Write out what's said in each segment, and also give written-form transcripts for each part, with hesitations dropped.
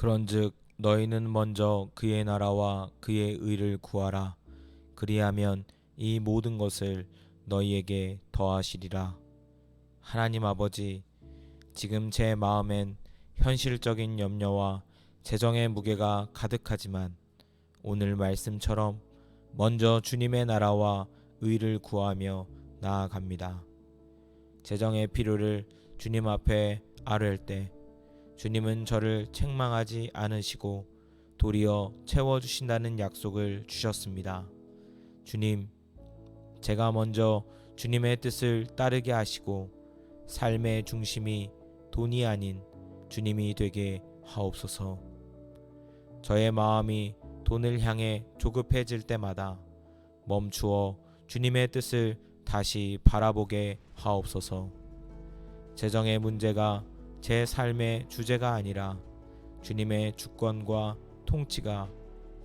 그런즉 너희는 먼저 그의 나라와 그의 의를 구하라. 그리하면 이 모든 것을 너희에게 더하시리라. 하나님 아버지, 지금 제 마음엔 현실적인 염려와 재정의 무게가 가득하지만 오늘 말씀처럼 먼저 주님의 나라와 의를 구하며 나아갑니다. 재정의 필요를 주님 앞에 아뢰을 때 주님은 저를 책망하지 않으시고 도리어 채워주신다는 약속을 주셨습니다. 주님, 제가 먼저 주님의 뜻을 따르게 하시고 삶의 중심이 돈이 아닌 주님이 되게 하옵소서. 저의 마음이 돈을 향해 조급해질 때마다 멈추어 주님의 뜻을 다시 바라보게 하옵소서. 재정의 문제가 제 삶의 주제가 아니라 주님의 주권과 통치가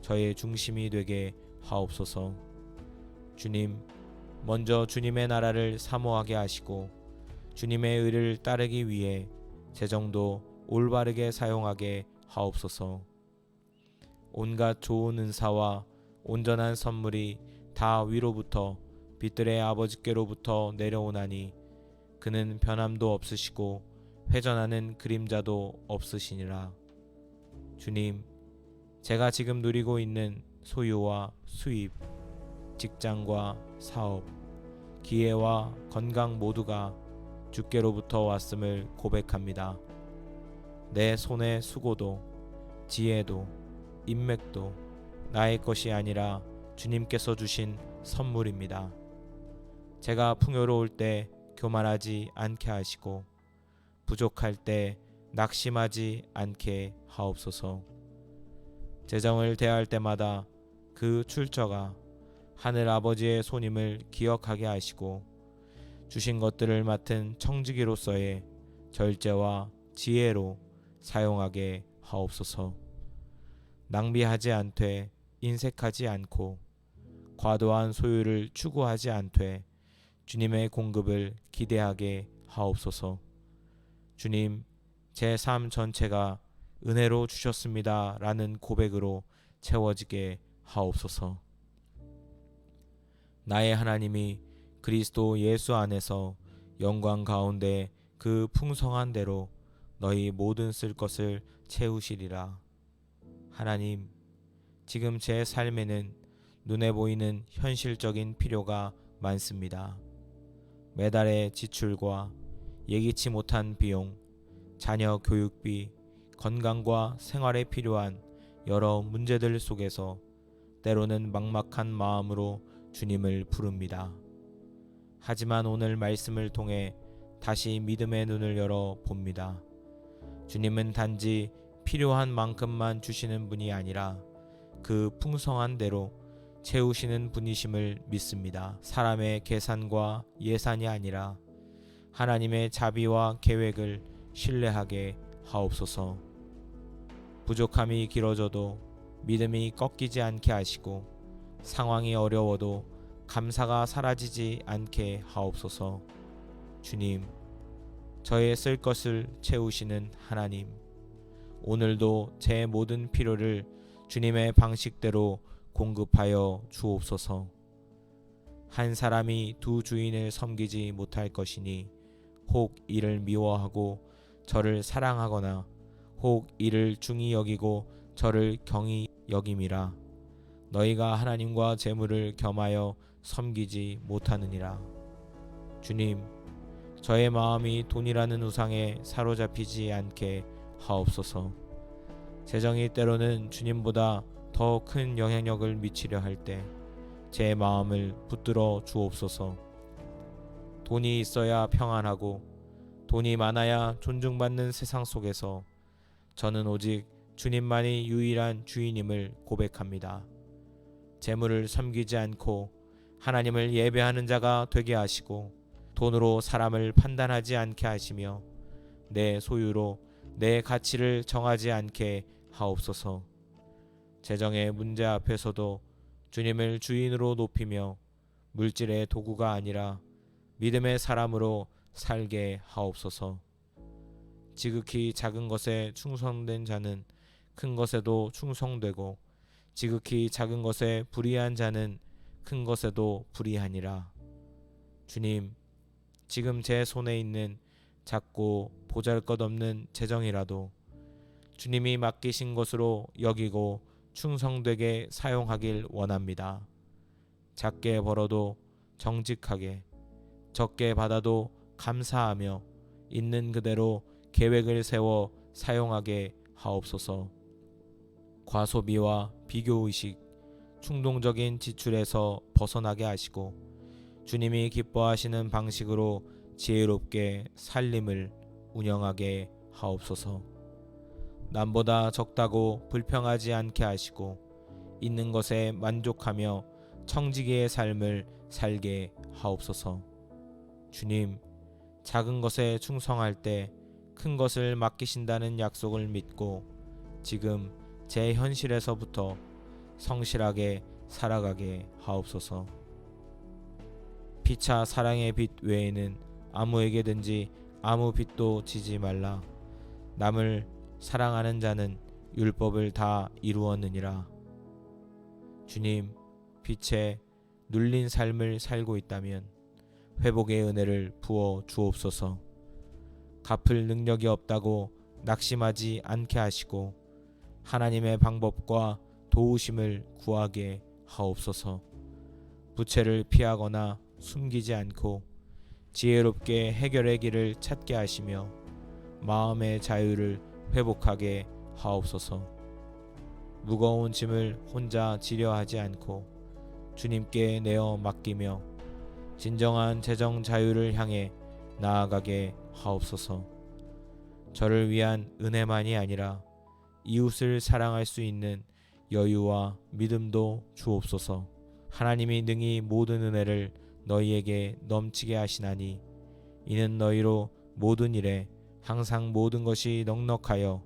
저의 중심이 되게 하옵소서. 주님, 먼저 주님의 나라를 사모하게 하시고 주님의 의를 따르기 위해 재정도 올바르게 사용하게 하옵소서. 온갖 좋은 은사와 온전한 선물이 다 위로부터 빛들의 아버지께로부터 내려오나니 그는 변함도 없으시고 회전하는 그림자도 없으시니라. 주님, 제가 지금 누리고 있는 소유와 수입, 직장과 사업, 기회와 건강 모두가 주께로부터 왔음을 고백합니다. 내 손의 수고도 지혜도 인맥도 나의 것이 아니라 주님께서 주신 선물입니다. 제가 풍요로울 때 교만하지 않게 하시고 부족할 때 낙심하지 않게 하옵소서. 재정을 대할 때마다 그 출처가 하늘 아버지의 손임을 기억하게 하시고 주신 것들을 맡은 청지기로서의 절제와 지혜로 사용하게 하옵소서. 낭비하지 않되 인색하지 않고 과도한 소유를 추구하지 않되 주님의 공급을 기대하게 하옵소서. 주님, 제 삶 전체가 은혜로 주셨습니다 라는 고백으로 채워지게 하옵소서. 나의 하나님이 그리스도 예수 안에서 영광 가운데 그 풍성한 대로 너희 모든 쓸 것을 채우시리라. 하나님, 지금 제 삶에는 눈에 보이는 현실적인 필요가 많습니다. 매달의 지출과 예기치 못한 비용, 자녀 교육비, 건강과 생활에 필요한 여러 문제들 속에서 때로는 막막한 마음으로 주님을 부릅니다. 하지만 오늘 말씀을 통해 다시 믿음의 눈을 열어 봅니다. 주님은 단지 필요한 만큼만 주시는 분이 아니라 그 풍성한 대로 채우시는 분이심을 믿습니다. 사람의 계산과 예산이 아니라 하나님의 자비와 계획을 신뢰하게 하옵소서. 부족함이 길어져도 믿음이 꺾이지 않게 하시고 상황이 어려워도 감사가 사라지지 않게 하옵소서. 주님, 저의 쓸 것을 채우시는 하나님, 오늘도 제 모든 필요를 주님의 방식대로 공급하여 주옵소서. 한 사람이 두 주인을 섬기지 못할 것이니 혹 이를 미워하고 저를 사랑하거나 혹 이를 중히 여기고 저를 경히 여김이라. 너희가 하나님과 재물을 겸하여 섬기지 못하느니라. 주님, 저의 마음이 돈이라는 우상에 사로잡히지 않게 하옵소서. 재정이 때로는 주님보다 더 큰 영향력을 미치려 할 때 제 마음을 붙들어 주옵소서. 돈이 있어야 평안하고 돈이 많아야 존중받는 세상 속에서 저는 오직 주님만이 유일한 주인임을 고백합니다. 재물을 섬기지 않고 하나님을 예배하는 자가 되게 하시고 돈으로 사람을 판단하지 않게 하시며 내 소유로 내 가치를 정하지 않게 하옵소서. 재정의 문제 앞에서도 주님을 주인으로 높이며 물질의 도구가 아니라 믿음의 사람으로 살게 하옵소서. 지극히 작은 것에 충성된 자는 큰 것에도 충성되고 지극히 작은 것에 불의한 자는 큰 것에도 불의하니라. 주님, 지금 제 손에 있는 작고 보잘것없는 재정이라도 주님이 맡기신 것으로 여기고 충성되게 사용하길 원합니다. 작게 벌어도 정직하게, 적게 받아도 감사하며 있는 그대로 계획을 세워 사용하게 하옵소서. 과소비와 비교의식, 충동적인 지출에서 벗어나게 하시고 주님이 기뻐하시는 방식으로 지혜롭게 살림을 운영하게 하옵소서. 남보다 적다고 불평하지 않게 하시고 있는 것에 만족하며 청지기의 삶을 살게 하옵소서. 주님, 작은 것에 충성할 때 큰 것을 맡기신다는 약속을 믿고 지금 제 현실에서부터 성실하게 살아가게 하옵소서. 피차 사랑의 빚 외에는 아무에게든지 아무 빚도 지지 말라. 남을 사랑하는 자는 율법을 다 이루었느니라. 주님, 빛에 눌린 삶을 살고 있다면 회복의 은혜를 부어 주옵소서. 갚을 능력이 없다고 낙심하지 않게 하시고 하나님의 방법과 도우심을 구하게 하옵소서. 부채를 피하거나 숨기지 않고 지혜롭게 해결의 길을 찾게 하시며 마음의 자유를 회복하게 하옵소서. 무거운 짐을 혼자 지려 하지 않고 주님께 내어 맡기며 진정한 재정 자유를 향해 나아가게 하옵소서. 저를 위한 은혜만이 아니라 이웃을 사랑할 수 있는 여유와 믿음도 주옵소서. 하나님이 능히 모든 은혜를 너희에게 넘치게 하시나니 이는 너희로 모든 일에 항상 모든 것이 넉넉하여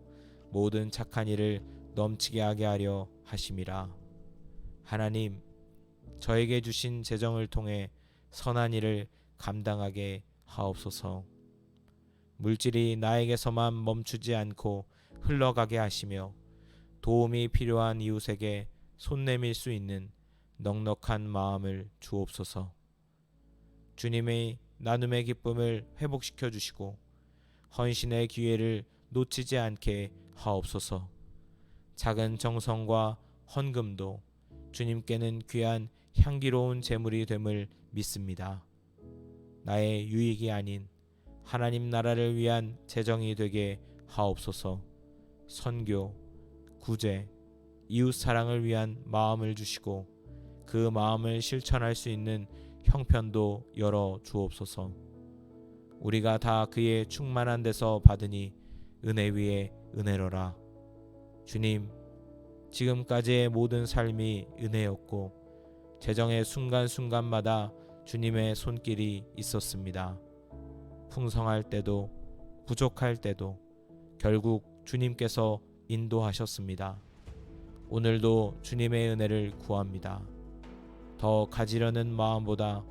모든 착한 일을 넘치게 하게 하려 하심이라. 하나님, 저에게 주신 재정을 통해 선한 일을 감당하게 하옵소서. 물질이 나에게서만 멈추지 않고 흘러가게 하시며 도움이 필요한 이웃에게 손 내밀 수 있는 넉넉한 마음을 주옵소서. 주님의 나눔의 기쁨을 회복시켜 주시고 헌신의 기회를 놓치지 않게 하옵소서. 작은 정성과 헌금도 주님께는 귀한 향기로운 제물이 됨을 믿습니다. 나의 유익이 아닌 하나님 나라를 위한 재정이 되게 하옵소서. 선교, 구제, 이웃 사랑을 위한 마음을 주시고 그 마음을 실천할 수 있는 형편도 열어 주옵소서. 우리가 다 그의 충만한 데서 받으니 은혜 위에 은혜로라. 주님, 지금까지의 모든 삶이 은혜였고 재정의 순간순간마다 주님의 손길이 있었습니다. 풍성할 때도 부족할 때도 결국 주님께서 인도하셨습니다. 오늘도 주님의 은혜를 구합니다. 더 가지려는 마음보다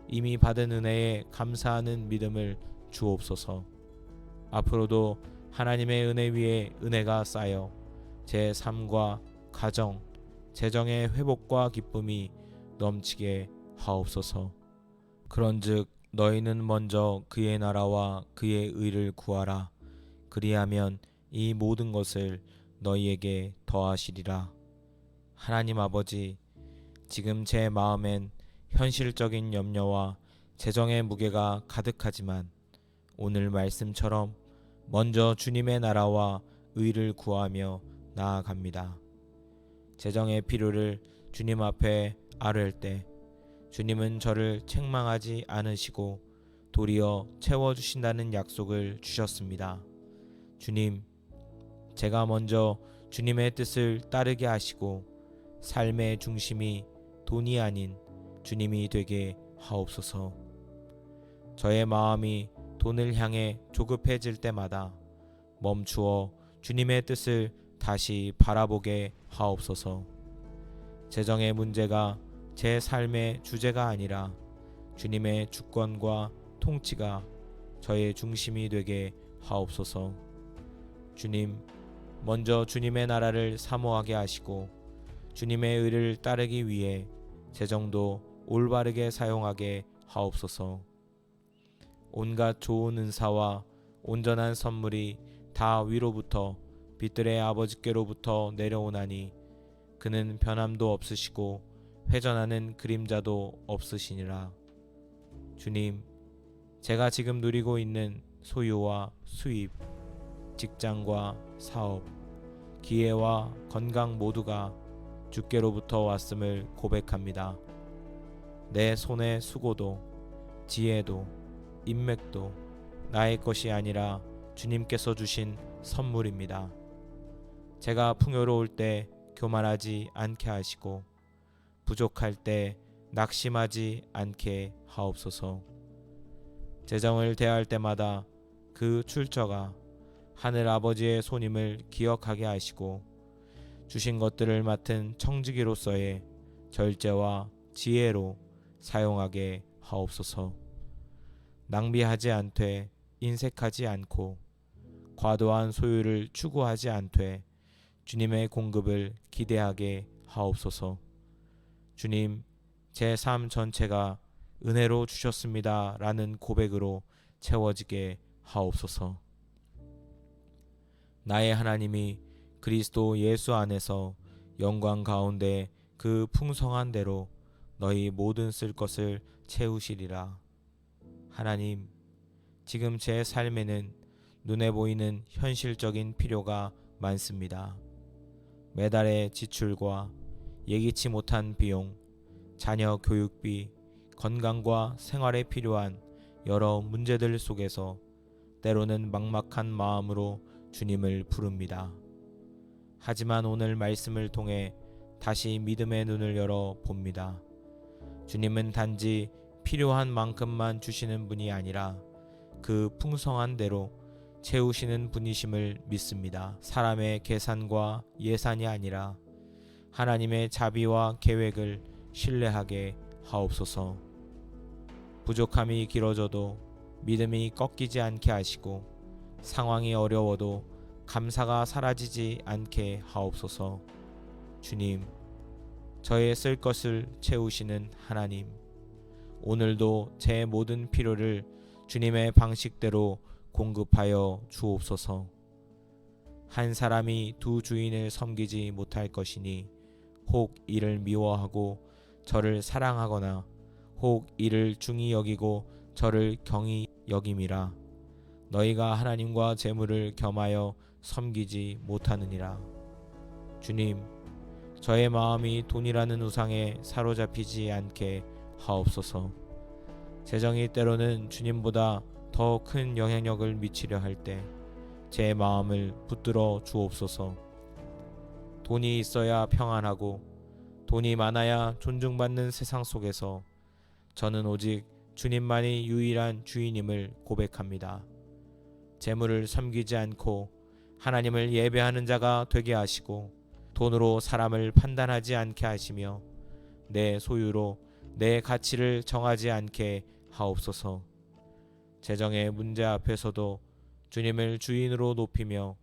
이미 받은 은혜에 감사하는 믿음을 주옵소서. 앞으로도 하나님의 은혜 위에 은혜가 쌓여 제 삶과 가정, 재정의 회복과 기쁨이 넘치게 하옵소서. 그런즉 너희는 먼저 그의 나라와 그의 의를 구하라. 그리하면 이 모든 것을 너희에게 더하시리라. 하나님 아버지, 지금 제 마음엔 현실적인 염려와 재정의 무게가 가득하지만 오늘 말씀처럼 먼저 주님의 나라와 의를 구하며 나아갑니다. 재정의 필요를 주님 앞에 아뢰을 때 주님은 저를 책망하지 않으시고 도리어 채워주신다는 약속을 주셨습니다. 주님, 제가 먼저 주님의 뜻을 따르게 하시고 삶의 중심이 돈이 아닌 주님이 되게 하옵소서. 저의 마음이 돈을 향해 조급해질 때마다 멈추어 주님의 뜻을 다시 바라보게 하옵소서. 재정의 문제가 제 삶의 주제가 아니라 주님의 주권과 통치가 저의 중심이 되게 하옵소서. 주님, 먼저 주님의 나라를 사모하게 하시고 주님의 의를 따르기 위해 재정도 올바르게 사용하게 하옵소서. 온갖 좋은 은사와 온전한 선물이 다 위로부터 빛들의 아버지께로부터 내려오나니 그는 변함도 없으시고 회전하는 그림자도 없으시니라. 주님, 제가 지금 누리고 있는 소유와 수입, 직장과 사업, 기회와 건강 모두가 주께로부터 왔음을 고백합니다. 내 손의 수고도 지혜도 인맥도 나의 것이 아니라 주님께서 주신 선물입니다. 제가 풍요로울 때 교만하지 않게 하시고 부족할 때 낙심하지 않게 하옵소서. 재정을 대할 때마다 그 출처가 하늘 아버지의 손임을 기억하게 하시고 주신 것들을 맡은 청지기로서의 절제와 지혜로 사용하게 하옵소서. 낭비하지 않되 인색하지 않고 과도한 소유를 추구하지 않되 주님의 공급을 기대하게 하옵소서. 주님, 제 삶 전체가 은혜로 주셨습니다 라는 고백으로 채워지게 하옵소서. 나의 하나님이 그리스도 예수 안에서 영광 가운데 그 풍성한 대로 너희 모든 쓸 것을 채우시리라. 하나님, 지금 제 삶에는 눈에 보이는 현실적인 필요가 많습니다. 매달의 지출과 예기치 못한 비용, 자녀 교육비, 건강과 생활에 필요한 여러 문제들 속에서 때로는 막막한 마음으로 주님을 부릅니다. 하지만 오늘 말씀을 통해 다시 믿음의 눈을 열어 봅니다. 주님은 단지 필요한 만큼만 주시는 분이 아니라 그 풍성한 대로 채우시는 분이심을 믿습니다. 사람의 계산과 예산이 아니라 하나님의 자비와 계획을 신뢰하게 하옵소서. 부족함이 길어져도 믿음이 꺾이지 않게 하시고 상황이 어려워도 감사가 사라지지 않게 하옵소서. 주님, 저의 쓸 것을 채우시는 하나님, 오늘도 제 모든 필요를 주님의 방식대로 공급하여 주옵소서. 한 사람이 두 주인을 섬기지 못할 것이니 혹 이를 미워하고 저를 사랑하거나 혹 이를 중히 여기고 저를 경히 여김이라. 너희가 하나님과 재물을 겸하여 섬기지 못하느니라. 주님, 저의 마음이 돈이라는 우상에 사로잡히지 않게 하옵소서. 재정이 때로는 주님보다 더 큰 영향력을 미치려 할 때 제 마음을 붙들어 주옵소서. 돈이 있어야 평안하고 돈이 많아야 존중받는 세상 속에서 저는 오직 주님만이 유일한 주인임을 고백합니다. 재물을 섬기지 않고 하나님을 예배하는 자가 되게 하시고 돈으로 사람을 판단하지 않게 하시며 내 소유로 내 가치를 정하지 않게 하옵소서. 재정의 문제 앞에서도 주님을 주인으로 높이며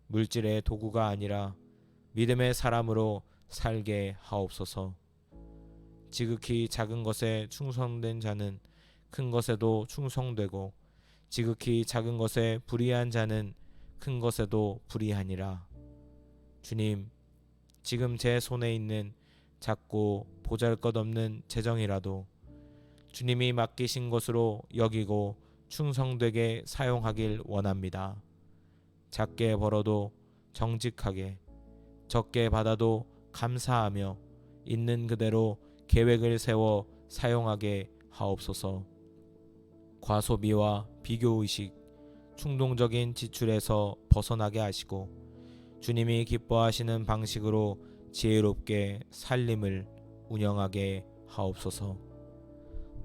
물질의 도구가 아니라 믿음의 사람으로 살게 하옵소서. 지극히 작은 것에 충성된 자는 큰 것에도 충성되고 지극히 작은 것에 불의한 자는 큰 것에도 불의하니라. 주님, 지금 제 손에 있는 작고 보잘것없는 재정이라도 주님이 맡기신 것으로 여기고 충성되게 사용하길 원합니다. 작게 벌어도 정직하게, 적게 받아도 감사하며 있는 그대로 계획을 세워 사용하게 하옵소서. 과소비와 비교의식, 충동적인 지출에서 벗어나게 하시고 주님이 기뻐하시는 방식으로 지혜롭게 살림을 운영하게 하옵소서.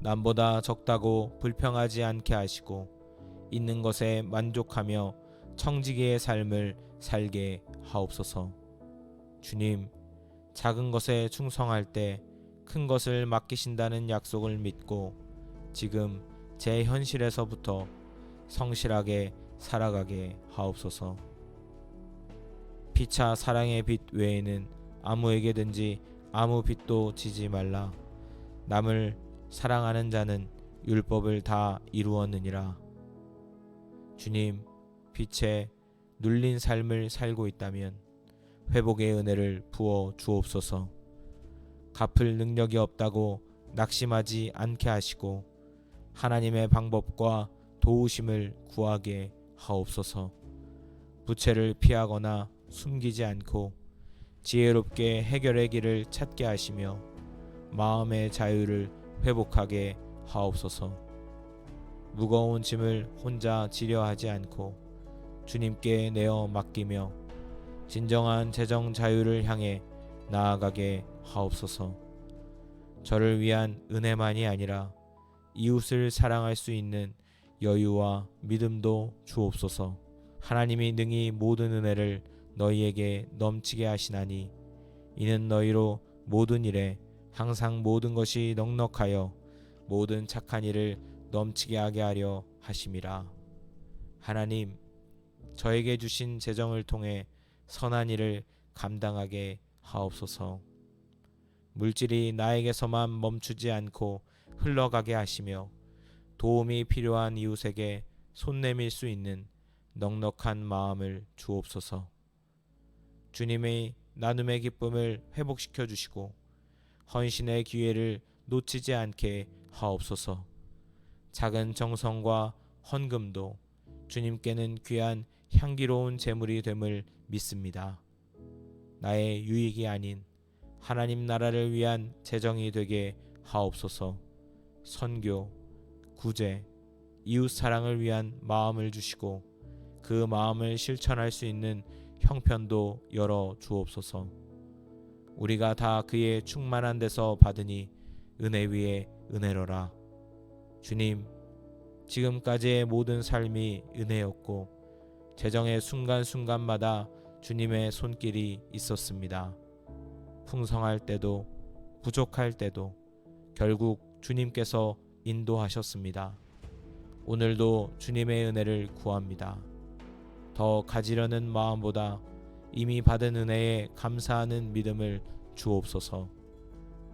남보다 적다고 불평하지 않게 하시고 있는 것에 만족하며 청지기의 삶을 살게 하옵소서. 주님, 작은 것에 충성할 때 큰 것을 맡기신다는 약속을 믿고 지금 제 현실에서부터 성실하게 살아가게 하옵소서. 피차 사랑의 빚 외에는 아무에게든지 아무 빚도 지지 말라. 남을 사랑하는 자는 율법을 다 이루었느니라. 주님, 빛에 눌린 삶을 살고 있다면 회복의 은혜를 부어 주옵소서. 갚을 능력이 없다고 낙심하지 않게 하시고 하나님의 방법과 도우심을 구하게 하옵소서. 부채를 피하거나 숨기지 않고 지혜롭게 해결의 길을 찾게 하시며 마음의 자유를 회복하게 하옵소서. 무거운 짐을 혼자 지려 하지 않고 주님께 내어 맡기며 진정한 재정 자유를 향해 나아가게 하옵소서. 저를 위한 은혜만이 아니라 이웃을 사랑할 수 있는 여유와 믿음도 주옵소서. 하나님이 능히 모든 은혜를 너희에게 넘치게 하시나니 이는 너희로 모든 일에 항상 모든 것이 넉넉하여 모든 착한 일을 넘치게 하게 하려 하심이라. 하나님, 저에게 주신 재정을 통해 선한 일을 감당하게 하옵소서. 물질이 나에게서만 멈추지 않고 흘러가게 하시며 도움이 필요한 이웃에게 손 내밀 수 있는 넉넉한 마음을 주옵소서. 주님의 나눔의 기쁨을 회복시켜 주시고 헌신의 기회를 놓치지 않게 하옵소서. 작은 정성과 헌금도 주님께는 귀한 향기로운 제물이 됨을 믿습니다. 나의 유익이 아닌 하나님 나라를 위한 재정이 되게 하옵소서. 선교, 구제, 이웃 사랑을 위한 마음을 주시고 그 마음을 실천할 수 있는 형편도 열어 주옵소서. 우리가 다 그의 충만한 데서 받으니 은혜 위에 은혜로라. 주님, 지금까지의 모든 삶이 은혜였고 재정의 순간순간마다 주님의 손길이 있었습니다. 풍성할 때도 부족할 때도 결국 주님께서 인도하셨습니다. 오늘도 주님의 은혜를 구합니다. 더 가지려는 마음보다 이미 받은 은혜에 감사하는 믿음을 주옵소서.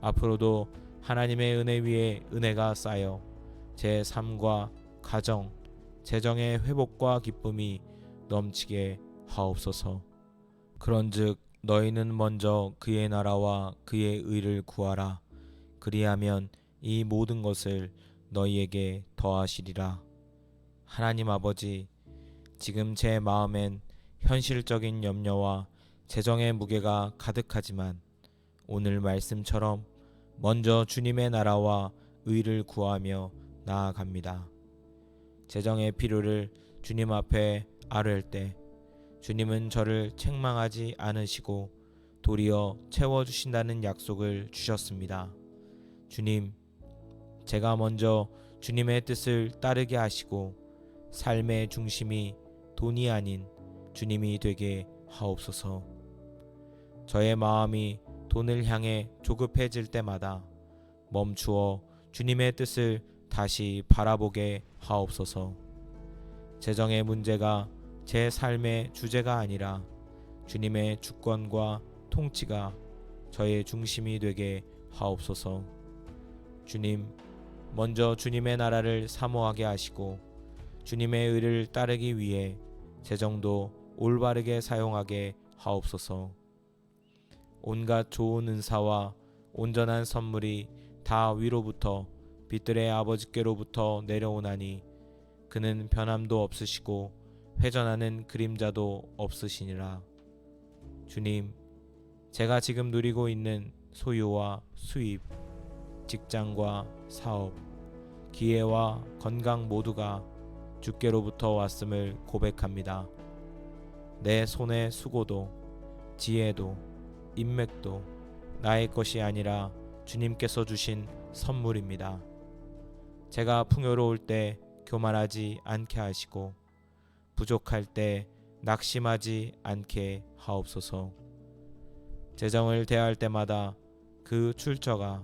앞으로도 하나님의 은혜 위에 은혜가 쌓여 제 삶과 가정, 재정의 회복과 기쁨이 넘치게 하옵소서. 그런즉 너희는 먼저 그의 나라와 그의 의를 구하라. 그리하면 이 모든 것을 너희에게 더하시리라. 하나님 아버지, 지금 제 마음엔 현실적인 염려와 재정의 무게가 가득하지만 오늘 말씀처럼 먼저 주님의 나라와 의를 구하며 나아갑니다. 재정의 필요를 주님 앞에 아뢰을 때 주님은 저를 책망하지 않으시고 도리어 채워주신다는 약속을 주셨습니다. 주님, 제가 먼저 주님의 뜻을 따르게 하시고 삶의 중심이 돈이 아닌 주님이 되게 하옵소서. 저의 마음이 돈을 향해 조급해질 때마다 멈추어 주님의 뜻을 다시 바라보게 하옵소서. 재정의 문제가 제 삶의 주제가 아니라 주님의 주권과 통치가 저의 중심이 되게 하옵소서. 주님, 먼저 주님의 나라를 사모하게 하시고 주님의 의를 따르기 위해 재정도 올바르게 사용하게 하옵소서. 온갖 좋은 은사와 온전한 선물이 다 위로부터 빛들의 아버지께로부터 내려오나니 그는 변함도 없으시고 회전하는 그림자도 없으시니라. 주님, 제가 지금 누리고 있는 소유와 수입, 직장과 사업, 기회와 건강 모두가 주께로부터 왔음을 고백합니다. 내 손의 수고도 지혜도 인맥도 나의 것이 아니라 주님께서 주신 선물입니다. 제가 풍요로울 때 교만하지 않게 하시고 부족할 때 낙심하지 않게 하옵소서. 재정을 대할 때마다 그 출처가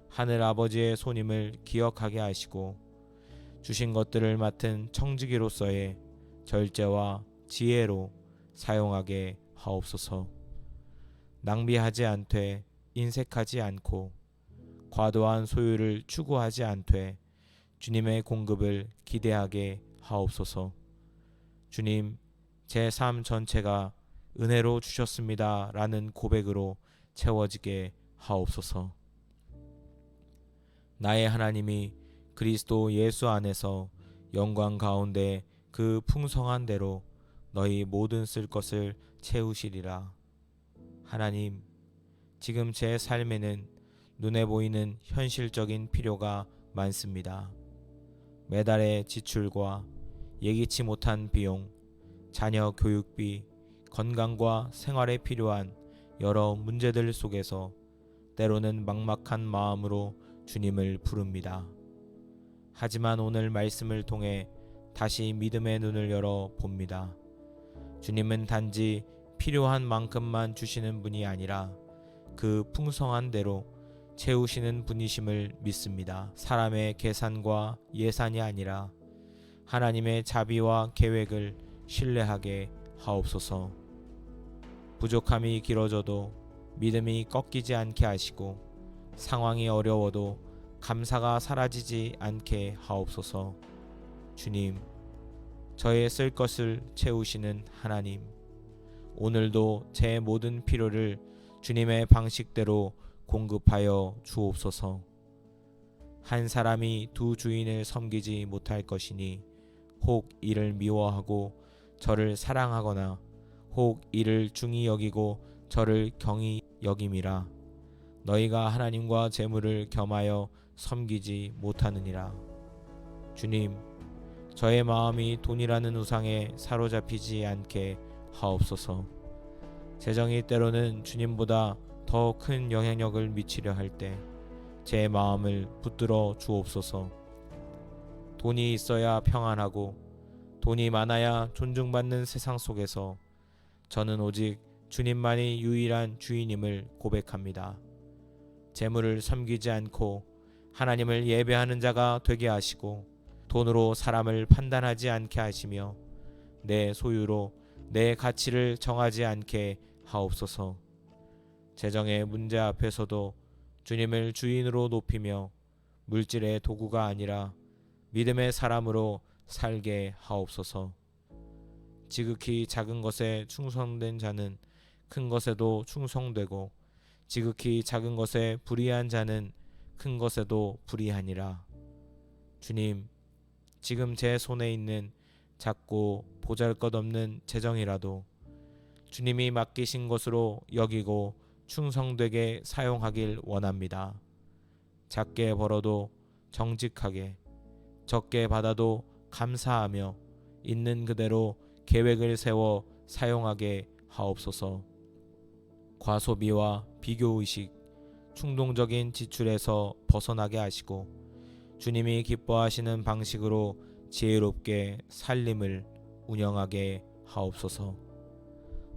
하늘 아버지의 손임을 기억하게 하시고 주신 것들을 맡은 청지기로서의 절제와 지혜로 사용하게 하옵소서. 낭비하지 않되 인색하지 않고 과도한 소유를 추구하지 않되 주님의 공급을 기대하게 하옵소서. 주님, 제 삶 전체가 은혜로 주셨습니다 라는 고백으로 채워지게 하옵소서. 나의 하나님이 그리스도 예수 안에서 영광 가운데 그 풍성한 대로 너희 모든 쓸 것을 채우시리라. 하나님, 지금 제 삶에는 눈에 보이는 현실적인 필요가 많습니다. 매달의 지출과 예기치 못한 비용, 자녀 교육비, 건강과 생활에 필요한 여러 문제들 속에서 때로는 막막한 마음으로 주님을 부릅니다. 하지만 오늘 말씀을 통해 다시 믿음의 눈을 열어 봅니다. 주님은 단지 필요한 만큼만 주시는 분이 아니라 그 풍성한 대로 채우시는 분이심을 믿습니다. 사람의 계산과 예산이 아니라 하나님의 자비와 계획을 신뢰하게 하옵소서. 부족함이 길어져도 믿음이 꺾이지 않게 하시고 상황이 어려워도 감사가 사라지지 않게 하옵소서. 주님, 저의 쓸 것을 채우시는 하나님, 오늘도 제 모든 필요를 주님의 방식대로 공급하여 주옵소서. 한 사람이 두 주인을 섬기지 못할 것이니 혹 이를 미워하고 저를 사랑하거나 혹 이를 중히 여기고 저를 경히 여김이라. 너희가 하나님과 재물을 겸하여 섬기지 못하느니라. 주님, 저의 마음이 돈이라는 우상에 사로잡히지 않게 하옵소서. 재정이 때로는 주님보다 더 큰 영향력을 미치려 할 때 제 마음을 붙들어 주옵소서. 돈이 있어야 평안하고 돈이 많아야 존중받는 세상 속에서 저는 오직 주님만이 유일한 주인임을 고백합니다. 재물을 섬기지 않고 하나님을 예배하는 자가 되게 하시고 돈으로 사람을 판단하지 않게 하시며 내 소유로 내 가치를 정하지 않게 하옵소서. 재정의 문제 앞에서도 주님을 주인으로 높이며 물질의 도구가 아니라 믿음의 사람으로 살게 하옵소서. 지극히 작은 것에 충성된 자는 큰 것에도 충성되고 지극히 작은 것에 불의한 자는 큰 것에도 불의하니라. 주님, 지금 제 손에 있는 작고 보잘것없는 재정이라도 주님이 맡기신 것으로 여기고 충성되게 사용하길 원합니다. 작게 벌어도 정직하게, 적게 받아도 감사하며 있는 그대로 계획을 세워 사용하게 하옵소서. 과소비와 비교의식, 충동적인 지출에서 벗어나게 하시고 주님이 기뻐하시는 방식으로 지혜롭게 살림을 운영하게 하옵소서.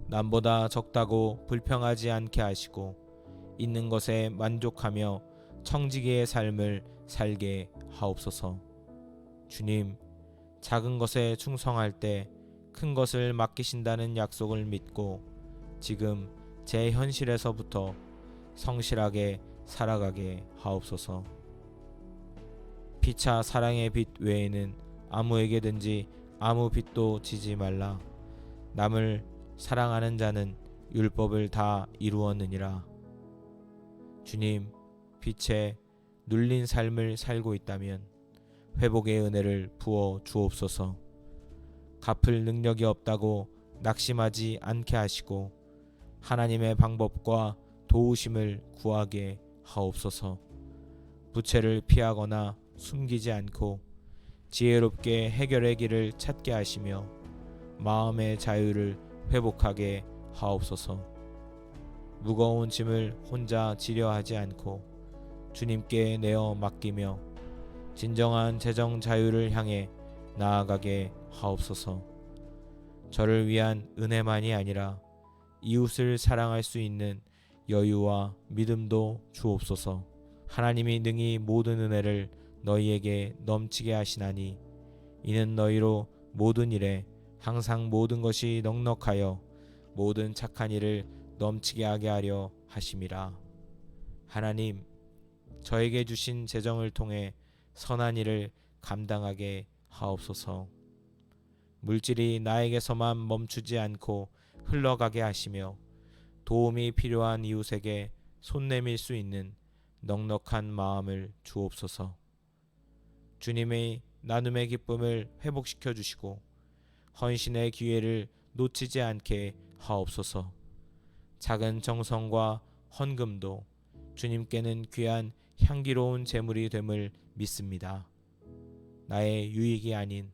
남보다 적다고 불평하지 않게 하시고 있는 것에 만족하며 청지기의 삶을 살게 하옵소서. 주님, 작은 것에 충성할 때 큰 것을 맡기신다는 약속을 믿고 지금 제 현실에서부터 성실하게 살아가게 하옵소서. 피차 사랑의 빛 외에는 아무에게든지 아무 빚도 지지 말라. 남을 사랑하는 자는 율법을 다 이루었느니라. 주님, 빛에 눌린 삶을 살고 있다면 회복의 은혜를 부어 주옵소서. 갚을 능력이 없다고 낙심하지 않게 하시고 하나님의 방법과 도우심을 구하게 하옵소서. 부채를 피하거나 숨기지 않고 지혜롭게 해결의 길을 찾게 하시며 마음의 자유를 회복하게 하옵소서. 무거운 짐을 혼자 지려 하지 않고 주님께 내어 맡기며 진정한 재정 자유를 향해 나아가게 하옵소서. 저를 위한 은혜만이 아니라 이웃을 사랑할 수 있는 여유와 믿음도 주옵소서. 하나님이 능히 모든 은혜를 너희에게 넘치게 하시나니 이는 너희로 모든 일에 항상 모든 것이 넉넉하여 모든 착한 일을 넘치게 하게 하려 하심이라. 하나님, 저에게 주신 재정을 통해 선한 일을 감당하게 하옵소서. 물질이 나에게서만 멈추지 않고 흘러가게 하시며 도움이 필요한 이웃에게 손 내밀 수 있는 넉넉한 마음을 주옵소서. 주님의 나눔의 기쁨을 회복시켜 주시고 헌신의 기회를 놓치지 않게 하옵소서. 작은 정성과 헌금도 주님께는 귀한 향기로운 제물이 됨을 믿습니다. 나의 유익이 아닌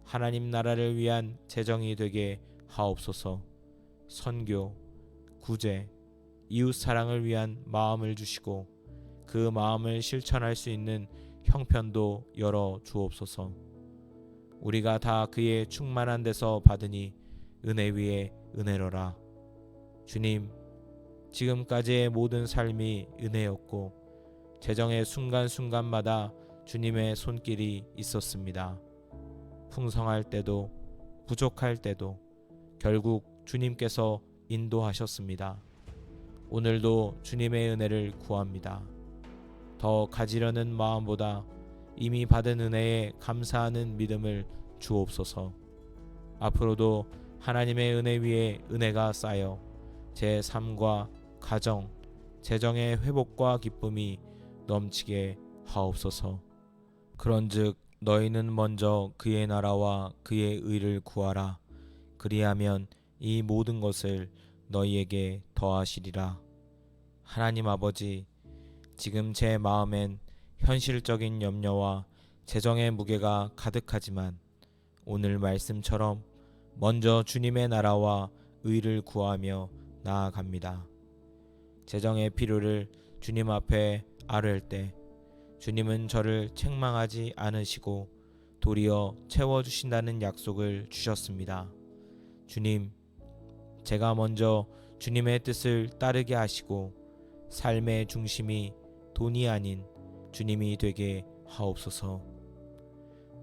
하나님 나라를 위한 재정이 되게 하옵소서. 선교, 구제, 이웃 사랑을 위한 마음을 주시고 그 마음을 실천할 수 있는 형편도 열어 주옵소서. 우리가 다 그의 충만한 데서 받으니 은혜 위에 은혜로라. 주님, 지금까지의 모든 삶이 은혜였고 재정의 순간순간마다 주님의 손길이 있었습니다. 풍성할 때도 부족할 때도 결국 주님께서 인도하셨습니다. 오늘도 주님의 은혜를 구합니다. 더 가지려는 마음보다 이미 받은 은혜에 감사하는 믿음을 주옵소서. 앞으로도 하나님의 은혜 위에 은혜가 쌓여 제 삶과 가정, 재정의 회복과 기쁨이 넘치게 하옵소서. 그런즉 너희는 먼저 그의 나라와 그의 의를 구하라. 그리하면 이 모든 것을 너희에게 더하시리라. 하나님 아버지, 지금 제 마음엔 현실적인 염려와 재정의 무게가 가득하지만 오늘 말씀처럼 먼저 주님의 나라와 의를 구하며 나아갑니다. 재정의 필요를 주님 앞에 아뢰을 때 주님은 저를 책망하지 않으시고 도리어 채워주신다는 약속을 주셨습니다. 주님, 제가 먼저 주님의 뜻을 따르게 하시고 삶의 중심이 돈이 아닌 주님이 되게 하옵소서.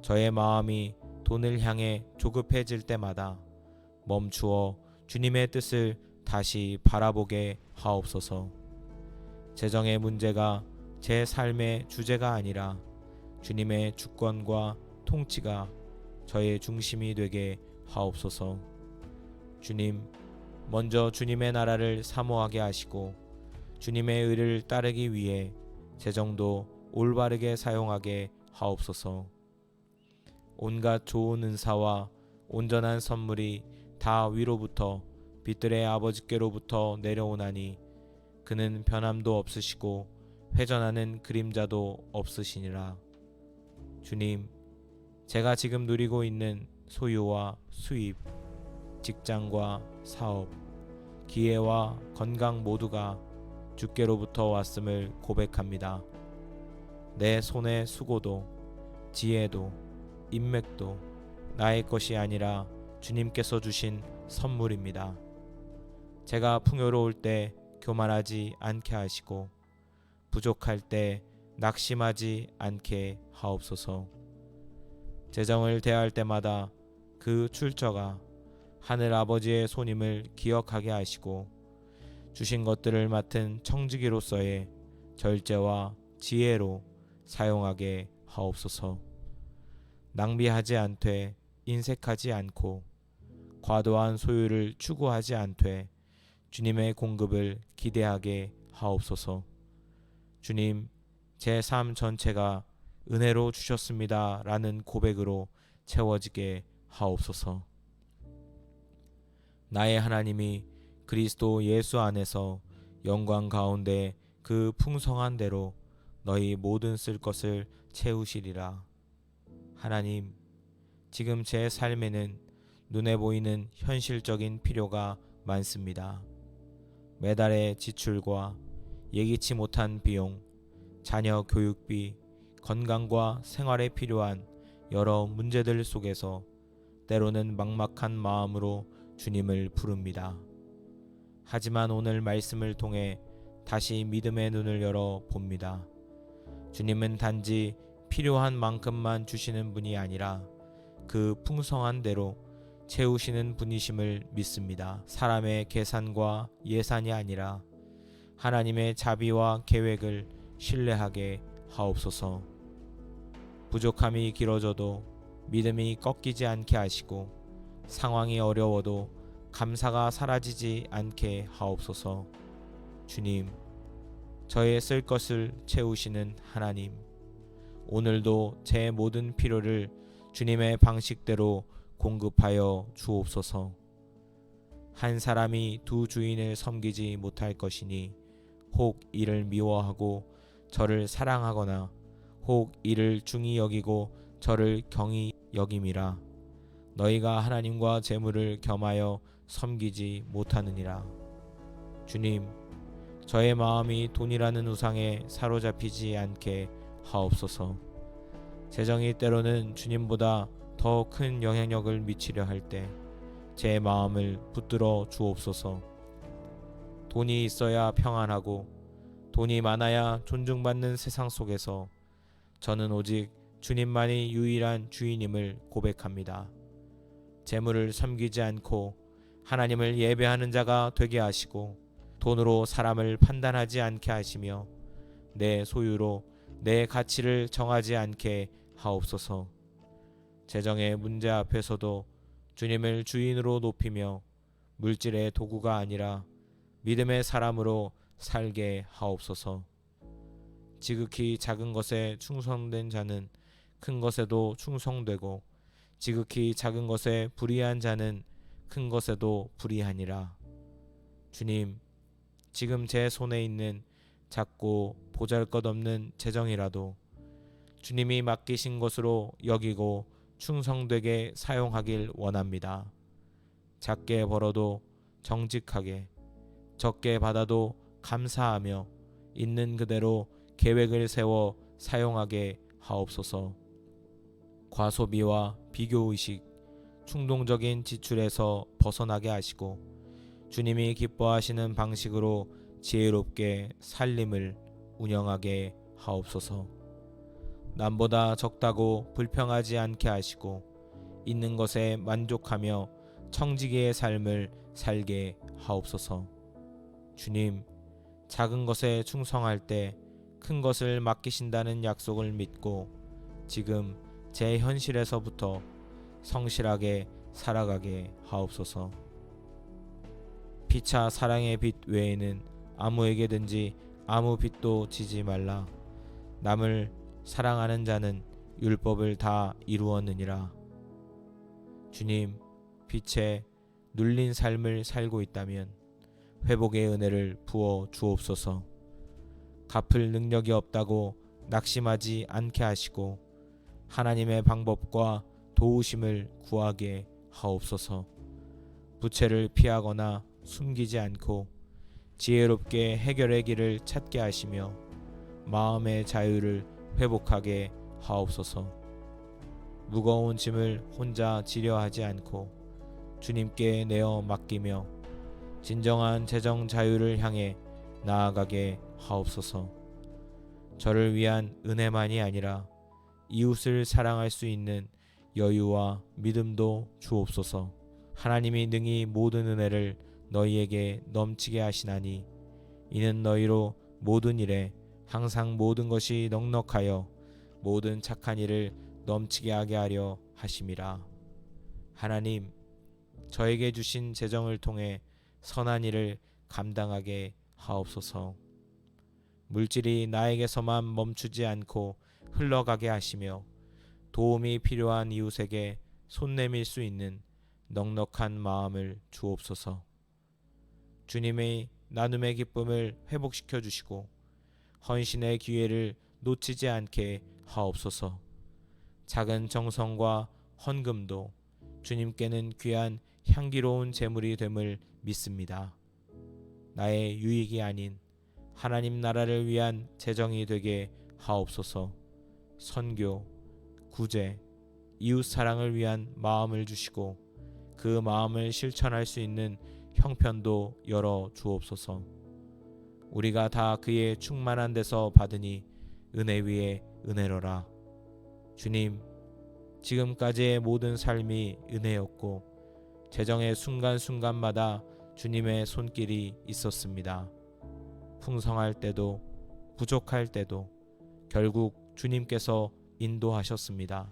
저의 마음이 돈을 향해 조급해질 때마다 멈추어 주님의 뜻을 다시 바라보게 하옵소서. 재정의 문제가 제 삶의 주제가 아니라 주님의 주권과 통치가 저의 중심이 되게 하옵소서. 주님, 먼저 주님의 나라를 사모하게 하시고 주님의 의를 따르기 위해 재정도 올바르게 사용하게 하옵소서. 온갖 좋은 은사와 온전한 선물이 다 위로부터 빛들의 아버지께로부터 내려오나니 그는 변함도 없으시고 회전하는 그림자도 없으시니라. 주님, 제가 지금 누리고 있는 소유와 수입, 직장과 사업, 기회와 건강 모두가 주께로부터 왔음을 고백합니다. 내 손의 수고도 지혜도 인맥도 나의 것이 아니라 주님께서 주신 선물입니다. 제가 풍요로울 때 교만하지 않게 하시고 부족할 때 낙심하지 않게 하옵소서. 재정을 대할 때마다 그 출처가 하늘 아버지의 손임을 기억하게 하시고 주신 것들을 맡은 청지기로서의 절제와 지혜로 사용하게 하옵소서. 낭비하지 않되 인색하지 않고 과도한 소유를 추구하지 않되 주님의 공급을 기대하게 하옵소서. 주님, 제 삶 전체가 은혜로 주셨습니다 라는 고백으로 채워지게 하옵소서. 나의 하나님이 그리스도 예수 안에서 영광 가운데 그 풍성한 대로 너희 모든 쓸 것을 채우시리라. 하나님, 지금 제 삶에는 눈에 보이는 현실적인 필요가 많습니다. 매달의 지출과 예기치 못한 비용, 자녀 교육비, 건강과 생활에 필요한 여러 문제들 속에서 때로는 막막한 마음으로 주님을 부릅니다. 하지만 오늘 말씀을 통해 다시 믿음의 눈을 열어 봅니다. 주님은 단지 필요한 만큼만 주시는 분이 아니라 그 풍성한 대로 채우시는 분이심을 믿습니다. 사람의 계산과 예산이 아니라 하나님의 자비와 계획을 신뢰하게 하옵소서. 부족함이 길어져도 믿음이 꺾이지 않게 하시고 상황이 어려워도 감사가 사라지지 않게 하옵소서. 주님, 저의 쓸 것을 채우시는 하나님, 오늘도 제 모든 필요를 주님의 방식대로 공급하여 주옵소서. 한 사람이 두 주인을 섬기지 못할 것이니 혹 이를 미워하고 저를 사랑하거나 혹 이를 중히 여기고 저를 경히 여김이라. 너희가 하나님과 재물을 겸하여 섬기지 못하느니라. 주님, 저의 마음이 돈이라는 우상에 사로잡히지 않게 하옵소서. 재정이 때로는 주님보다 더 큰 영향력을 미치려 할 때 제 마음을 붙들어 주옵소서. 돈이 있어야 평안하고 돈이 많아야 존중받는 세상 속에서 저는 오직 주님만이 유일한 주인임을 고백합니다. 재물을 섬기지 않고 하나님을 예배하는 자가 되게 하시고 돈으로 사람을 판단하지 않게 하시며 내 소유로 내 가치를 정하지 않게 하옵소서. 재정의 문제 앞에서도 주님을 주인으로 높이며 물질의 도구가 아니라 믿음의 사람으로 살게 하옵소서. 지극히 작은 것에 충성된 자는 큰 것에도 충성되고 지극히 작은 것에 불의한 자는 큰 것에도 불의하니라. 주님, 지금 제 손에 있는 작고 보잘것없는 재정이라도 주님이 맡기신 것으로 여기고 충성되게 사용하길 원합니다. 작게 벌어도 정직하게, 적게 받아도 감사하며 있는 그대로 계획을 세워 사용하게 하옵소서. 과소비와 비교의식, 충동적인 지출에서 벗어나게 하시고 주님이 기뻐하시는 방식으로 지혜롭게 살림을 운영하게 하옵소서. 남보다 적다고 불평하지 않게 하시고 있는 것에 만족하며 청지기의 삶을 살게 하옵소서. 주님, 작은 것에 충성할 때 큰 것을 맡기신다는 약속을 믿고 지금 제 현실에서부터 성실하게 살아가게 하옵소서. 피차 사랑의 빚 외에는 아무에게든지 아무 빚도 지지 말라. 남을 사랑하는 자는 율법을 다 이루었느니라. 주님, 빛에 눌린 삶을 살고 있다면 회복의 은혜를 부어 주옵소서. 갚을 능력이 없다고 낙심하지 않게 하시고 하나님의 방법과 도우심을 구하게 하옵소서. 부채를 피하거나 숨기지 않고 지혜롭게 해결의 길을 찾게 하시며 마음의 자유를 회복하게 하옵소서. 무거운 짐을 혼자 지려 하지 않고 주님께 내어 맡기며 진정한 재정 자유를 향해 나아가게 하옵소서. 저를 위한 은혜만이 아니라 이웃을 사랑할 수 있는 여유와 믿음도 주옵소서. 하나님이 능히 모든 은혜를 너희에게 넘치게 하시나니 이는 너희로 모든 일에 항상 모든 것이 넉넉하여 모든 착한 일을 넘치게 하게 하려 하심이라. 하나님, 저에게 주신 재정을 통해 선한 일을 감당하게 하옵소서. 물질이 나에게서만 멈추지 않고 흘러가게 하시며 도움이 필요한 이웃에게 손 내밀 수 있는 넉넉한 마음을 주옵소서. 주님의 나눔의 기쁨을 회복시켜 주시고 헌신의 기회를 놓치지 않게 하옵소서. 작은 정성과 헌금도 주님께는 귀한 향기로운 제물이 됨을 믿습니다. 나의 유익이 아닌 하나님 나라를 위한 재정이 되게 하옵소서. 선교, 구제, 이웃 사랑을 위한 마음을 주시고 그 마음을 실천할 수 있는 형편도 열어 주옵소서. 우리가 다 그의 충만한 데서 받으니 은혜 위에 은혜로라. 주님, 지금까지의 모든 삶이 은혜였고 재정의 순간순간마다 주님의 손길이 있었습니다. 풍성할 때도 부족할 때도 결국 주님께서 인도하셨습니다.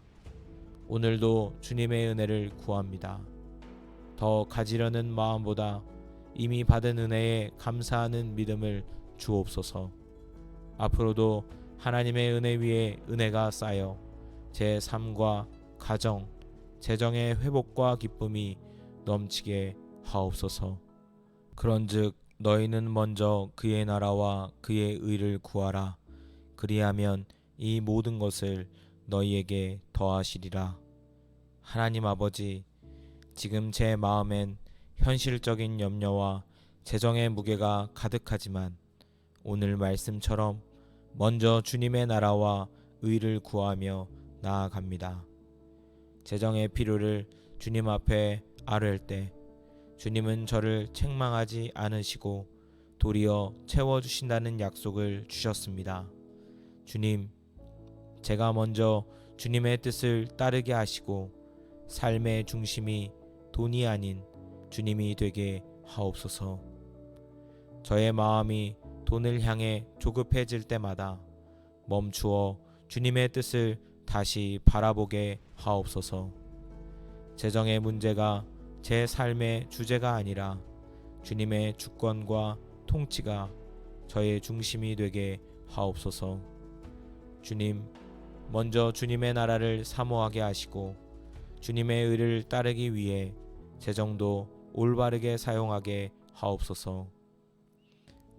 오늘도 주님의 은혜를 구합니다. 더 가지려는 마음보다 이미 받은 은혜에 감사하는 믿음을 주옵소서. 앞으로도 하나님의 은혜 위에 은혜가 쌓여 제 삶과 가정, 재정의 회복과 기쁨이 넘치게 하옵소서. 그런즉 너희는 먼저 그의 나라와 그의 의를 구하라. 그리하면 이 모든 것을 너희에게 더하시리라. 하나님 아버지, 지금 제 마음엔 현실적인 염려와 재정의 무게가 가득하지만 오늘 말씀처럼 먼저 주님의 나라와 의를 구하며 나아갑니다. 재정의 필요를 주님 앞에 아뢰을 때 주님은 저를 책망하지 않으시고 도리어 채워주신다는 약속을 주셨습니다. 주님, 제가 먼저 주님의 뜻을 따르게 하시고 삶의 중심이 돈이 아닌 주님이 되게 하옵소서. 저의 마음이 돈을 향해 조급해질 때마다 멈추어 주님의 뜻을 다시 바라보게 하옵소서. 재정의 문제가 제 삶의 주제가 아니라 주님의 주권과 통치가 저의 중심이 되게 하옵소서. 주님, 먼저 주님의 나라를 사모하게 하시고 주님의 의를 따르기 위해 재정도 올바르게 사용하게 하옵소서.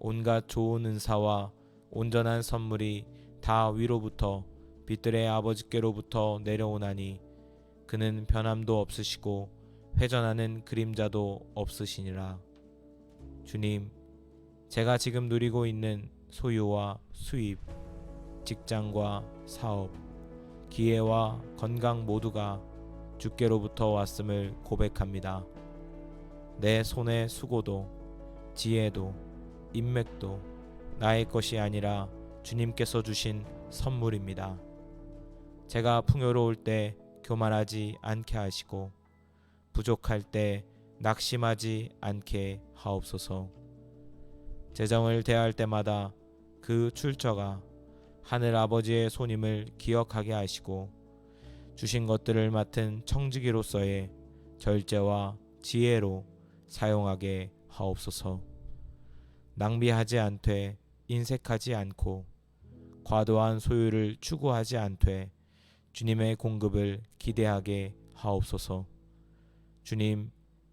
온갖 좋은 은사와 온전한 선물이 다 위로부터 빛들의 아버지께로부터 내려오나니 그는 변함도 없으시고 회전하는 그림자도 없으시니라. 주님, 제가 지금 누리고 있는 소유와 수입, 직장과 사업, 기회와 건강 모두가 주께로부터 왔음을 고백합니다. 내 손의 수고도 지혜도 인맥도 나의 것이 아니라 주님께서 주신 선물입니다. 제가 풍요로울 때 교만하지 않게 하시고 부족할 때 낙심하지 않게 하옵소서. 재정을 대할 때마다 그 출처가 하늘 아버지의 손임을 기억하게 하시고 주신 것들을 맡은 청지기로서의 절제와 지혜로 사용하게 하옵소서. 낭비하지 않되 인색하지 않고 과도한 소유를 추구하지 않되 주님의 공급을 기대하게 하옵소서. 주님,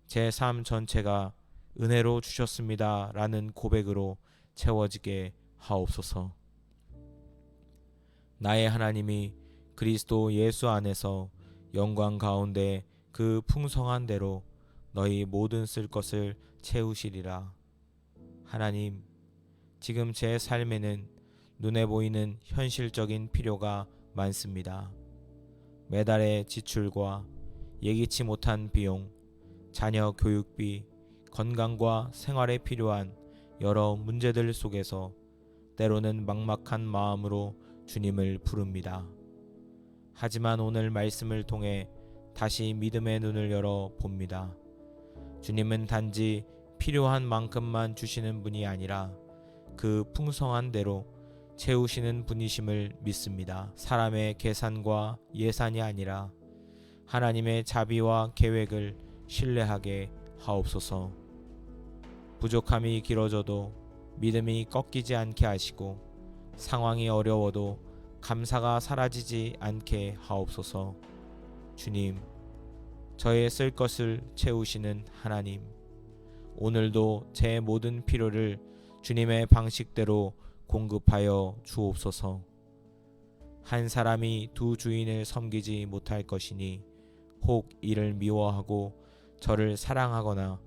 제 삶 전체가 은혜로 주셨습니다 라는 고백으로 채워지게 하옵소서. 나의 하나님이 그리스도 예수 안에서 영광 가운데 그 풍성한 대로 너희 모든 쓸 것을 채우시리라. 하나님, 지금 제 삶에는 눈에 보이는 현실적인 필요가 많습니다. 매달의 지출과 예기치 못한 비용, 자녀 교육비, 건강과 생활에 필요한 여러 문제들 속에서 때로는 막막한 마음으로 주님을 부릅니다. 하지만 오늘 말씀을 통해 다시 믿음의 눈을 열어 봅니다. 주님은 단지 필요한 만큼만 주시는 분이 아니라 그 풍성한 대로 채우시는 분이심을 믿습니다. 사람의 계산과 예산이 아니라 하나님의 자비와 계획을 신뢰하게 하옵소서. 부족함이 길어져도 믿음이 꺾이지 않게 하시고 상황이 어려워도 감사가 사라지지 않게 하옵소서. 주님, 저의 쓸 것을 채우시는 하나님, 오늘도 제 모든 필요를 주님의 방식대로 공급하여 주옵소서. 한 사람이 두 주인을 섬기지 못할 것이니 혹 이를 미워하고 저를 사랑하거나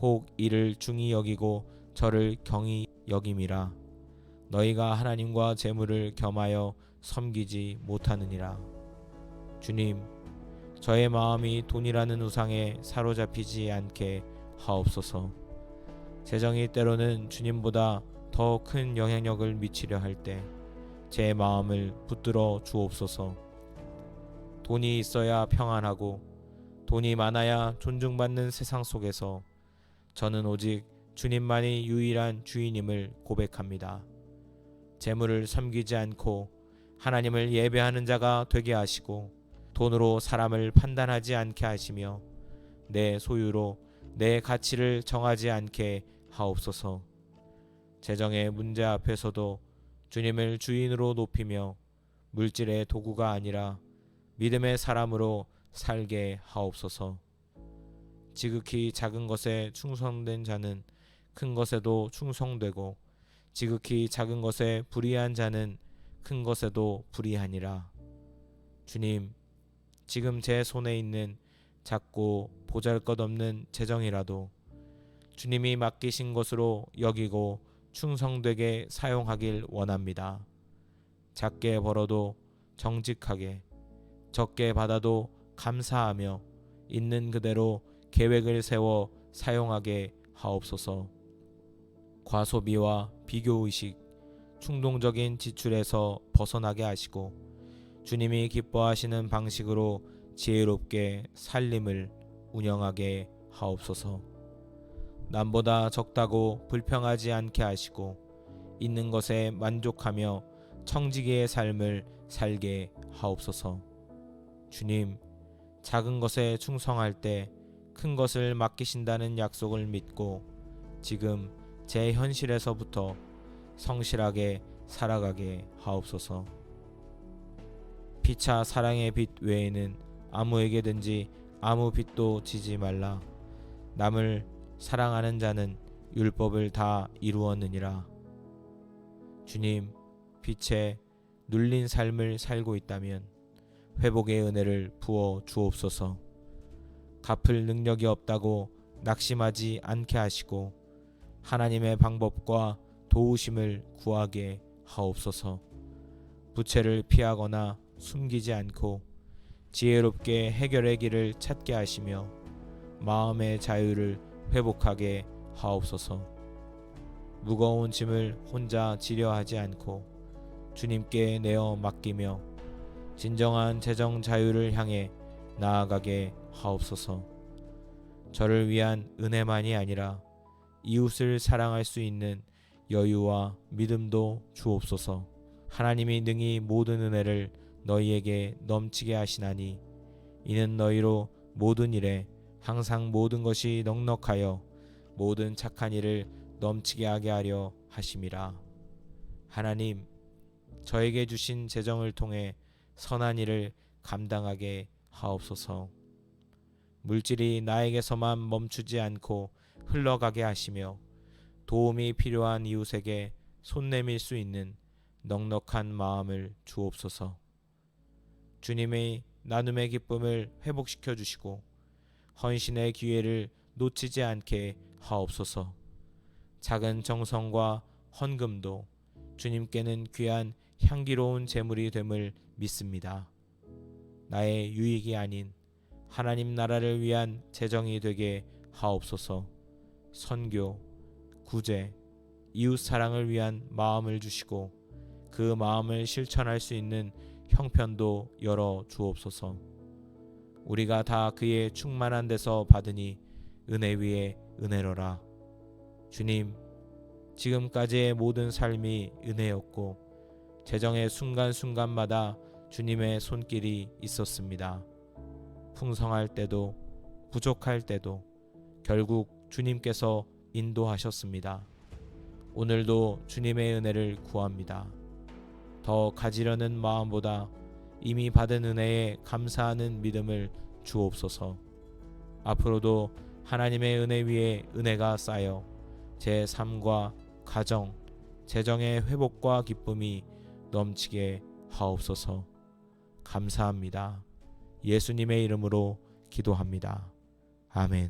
혹 이를 중히 여기고 저를 경히 여김이라. 너희가 하나님과 재물을 겸하여 섬기지 못하느니라. 주님, 저의 마음이 돈이라는 우상에 사로잡히지 않게 하옵소서. 재정이 때로는 주님보다 더 큰 영향력을 미치려 할 때 제 마음을 붙들어 주옵소서. 돈이 있어야 평안하고 돈이 많아야 존중받는 세상 속에서 저는 오직 주님만이 유일한 주인임을 고백합니다. 재물을 섬기지 않고 하나님을 예배하는 자가 되게 하시고 돈으로 사람을 판단하지 않게 하시며 내 소유로 내 가치를 정하지 않게 하옵소서. 재정의 문제 앞에서도 주님을 주인으로 높이며 물질의 도구가 아니라 믿음의 사람으로 살게 하옵소서. 지극히 작은 것에 충성된 자는 큰 것에도 충성되고 지극히 작은 것에 불의한 자는 큰 것에도 불의하니라. 주님, 지금 제 손에 있는 작고 보잘것없는 재정이라도 주님이 맡기신 것으로 여기고 충성되게 사용하길 원합니다. 작게 벌어도 정직하게, 적게 받아도 감사하며 있는 그대로 계획을 세워 사용하게 하옵소서. 과소비와 비교의식, 충동적인 지출에서 벗어나게 하시고 주님이 기뻐하시는 방식으로 지혜롭게 살림을 운영하게 하옵소서. 남보다 적다고 불평하지 않게 하시고 있는 것에 만족하며 청지기의 삶을 살게 하옵소서. 주님, 작은 것에 충성할 때 큰 것을 맡기신다는 약속을 믿고 지금 제 현실에서부터 성실하게 살아가게 하옵소서. 피차 사랑의 빚 외에는 아무에게든지 아무 빚도 지지 말라. 남을 사랑하는 자는 율법을 다 이루었느니라. 주님, 빛에 눌린 삶을 살고 있다면 회복의 은혜를 부어 주옵소서. 갚을 능력이 없다고 낙심하지 않게 하시고 하나님의 방법과 도우심을 구하게 하옵소서. 부채를 피하거나 숨기지 않고 지혜롭게 해결의 길을 찾게 하시며 마음의 자유를 회복하게 하옵소서. 무거운 짐을 혼자 지려 하지 않고 주님께 내어 맡기며 진정한 재정 자유를 향해 나아가게 하옵소서. 저를 위한 은혜만이 아니라 이웃을 사랑할 수 있는 여유와 믿음도 주옵소서. 하나님이 능히 모든 은혜를 너희에게 넘치게 하시나니 이는 너희로 모든 일에 항상 모든 것이 넉넉하여 모든 착한 일을 넘치게 하게 하려 하심이라. 하나님, 저에게 주신 재정을 통해 선한 일을 감당하게 하옵소서. 물질이 나에게서만 멈추지 않고 흘러가게 하시며 도움이 필요한 이웃에게 손 내밀 수 있는 넉넉한 마음을 주옵소서. 주님의 나눔의 기쁨을 회복시켜 주시고 헌신의 기회를 놓치지 않게 하옵소서. 작은 정성과 헌금도 주님께는 귀한 향기로운 제물이 됨을 믿습니다. 나의 유익이 아닌 하나님 나라를 위한 재정이 되게 하옵소서. 선교, 구제, 이웃 사랑을 위한 마음을 주시고 그 마음을 실천할 수 있는 형편도 열어 주옵소서. 우리가 다 그의 충만한 데서 받으니 은혜 위에 은혜로라. 주님, 지금까지의 모든 삶이 은혜였고 재정의 순간순간마다 주님의 손길이 있었습니다. 풍성할 때도 부족할 때도 결국 주님께서 인도하셨습니다. 오늘도 주님의 은혜를 구합니다. 더 가지려는 마음보다 이미 받은 은혜에 감사하는 믿음을 주옵소서. 앞으로도 하나님의 은혜 위에 은혜가 쌓여 제 삶과 가정, 재정의 회복과 기쁨이 넘치게 하옵소서. 감사합니다. 예수님의 이름으로 기도합니다. 아멘.